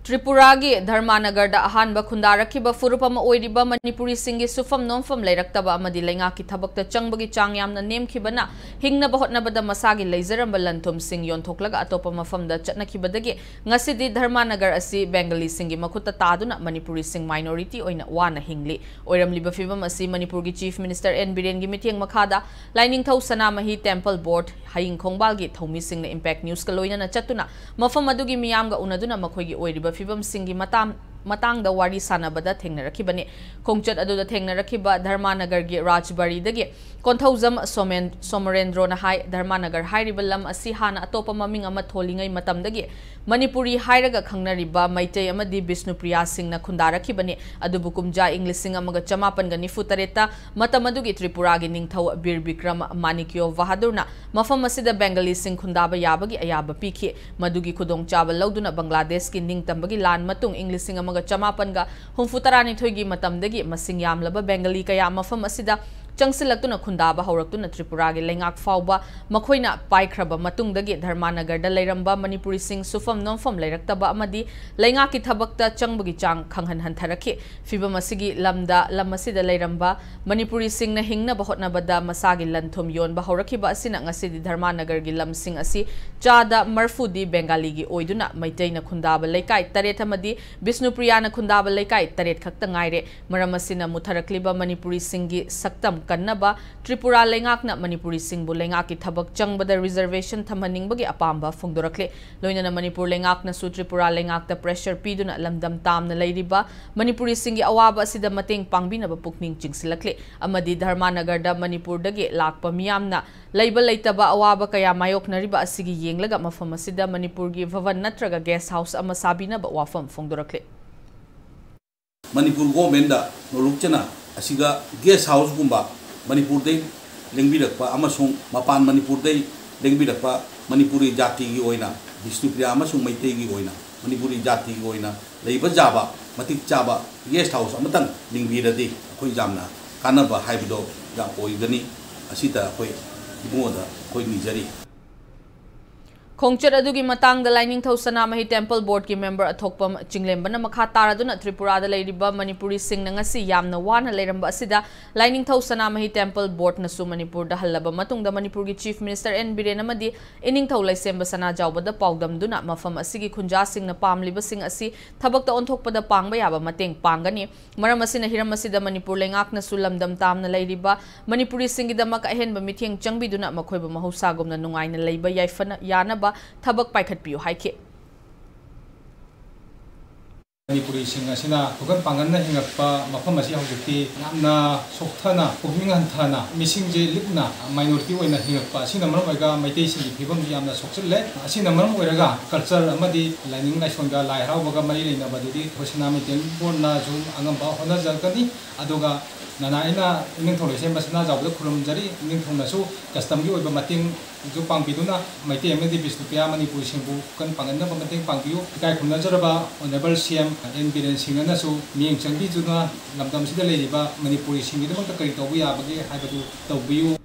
Tripura gi Dharmanagar da ahanba khundarakhiba furupama oiriba Manipuri singi sufam nomfam leiraktaba amadi lengaki thabakta changbagi chang yamna nemkhibana hingnaba hotnabada masagi leizaramba lanthum sing yonthoklaga atopa mafamda chatnakhibadagi ngasidi Dharmanagar asi Bengali singi makhutta taduna Manipuri sing minority oina wana hingli oiramliba fibam asi Manipur gi Chief Minister N Biren gi mitiang makhada Lining Thau Sanamahi Temple Board Haying Khongbal gi Thomi Singh na Impact News ka loina na chatuna mafam adugi miyamga unaduna makhoigi oiriba fibam singi matangda wari sanabada thengnarakibani khongchat aduda thengnarakhiba Dharmanagar gi Rajbari dagi konthauzam Somarendro na hai Dharmanagar hairibalam asi hana atopa maming ama tholingai matamdagi Manipuri hairaga khangnariba Meitei amadi Vishnupriya Singh na khundarakibani adubu kumja Englishing amaga chamapan ga nifutareta matamadugi Tripura gi ningthau Bir Bikram Manikyo Bahadurna mafam asida Bengali Singh khundaba yabagi ayaba pikhi madugi khudong chaba lauduna Bangladesh ki ningtambagi lan matung Englishing amaga chamapan ga humfutarani thoigi matamdagi masing yamlaba Bengali kaya mafam asida Changsilaktuna khundaba haurakuna Tripura gi lengak fauba makhoina paikraba matungdagi Dharmanagar da leiramba Manipuri Singh sufam nomfam leiraktaba amadi lengaki thabakta changbagi chang khanghan hantarakhi fibam asigi lamasida leiramba Manipuri Singh na hingna bahotnabada masagi lanthum yonba haurakhiba asina ngasidi Dharmanagar gi lamsing asi chada marfudi Bengali gi oiduna Meitei na khundaba leikai taret amadi Vishnupriya na khundaba leikai taret khakta ngaire maramasina mutharakliba Manipuri Singh gi saktam kannaba Tripura lengakna Manipuri Singh bu lengaki thabak changbada reservation thamhaningbagi apamba phongdorakle loinana Manipur lengakna su Tripura lengakta pressure piduna lamdam tamna leiriba Manipuri Singh gi awaba asida mateng pangbinaba pukning chingsilakle amadi Dharmanagar da Manipur dagi lakpa miyamna leiba leitaba awaba kaya mayoknariba asigi yenglaga mafam asida Manipur gi bhavan natraga guest house ama sabinaba wafam phongdorakle Manipur government da nolukchana asiga guest house gumba Manipur dei lengbirakpa amasung mapan Manipur dei lengbirakpa Manipuri jati gi oina Vishnupriya amasung Meitei gi oina Manipuri jati gi oina leiba jaba matik chaba guest house amatang lingbiradi khoi jamna kanaba haibido jam oigani asita khoi ibuoda khoi nijari Khongchat adugi matang da Lining Thau Sanamahi Temple Board ki member athokpam chinglembana makha taraduna Tripura da leiriba Manipuri Singh na ngasi yamna wana leiramba asida Lining Thau Sanamahi Temple Board na su Manipur da halaba matungda Manipur gi Chief Minister N Biren amadi ining thau laisemba sana jawbada paudamduna mafam asigi khunja sing na pamliba sing asi thabakta onthokpada pangba yaba mateng pangani maram asina hiram asida Manipur lengak na su lamdam tamna leiriba Manipuri Singh gi damak ahenba mitheng changbiduna makhoiba mahusagumna nungaina leiba yaifana yana Thabak paikhat piu haike Manipuri Singh asina bukan panganna hingappa mafam asi haujuki namna sokthana pukming hanthana misingje lipna minority oina hingappa asina maram oiga Meitei sing phibam yamna sokchille asina maram oiraga culture amadi lining naisonga lai haraubaga mari leina badudi hosina meeting borna jum angamba hona jalkani aduga nanaina ning thole sem basna jawda khurumjari ning thongna su custom gi oiba mating ju pangbiduna Meitei amadi Vishnupriya Manipuri singbu kan panganna mating pangbiu kai khumna jaraba honorable CM N Biren Singh na su miyeng changbi juna lamdam sida leiriba Manipuri singgi damang ta kari tawbu yabagi haibadu tawbiu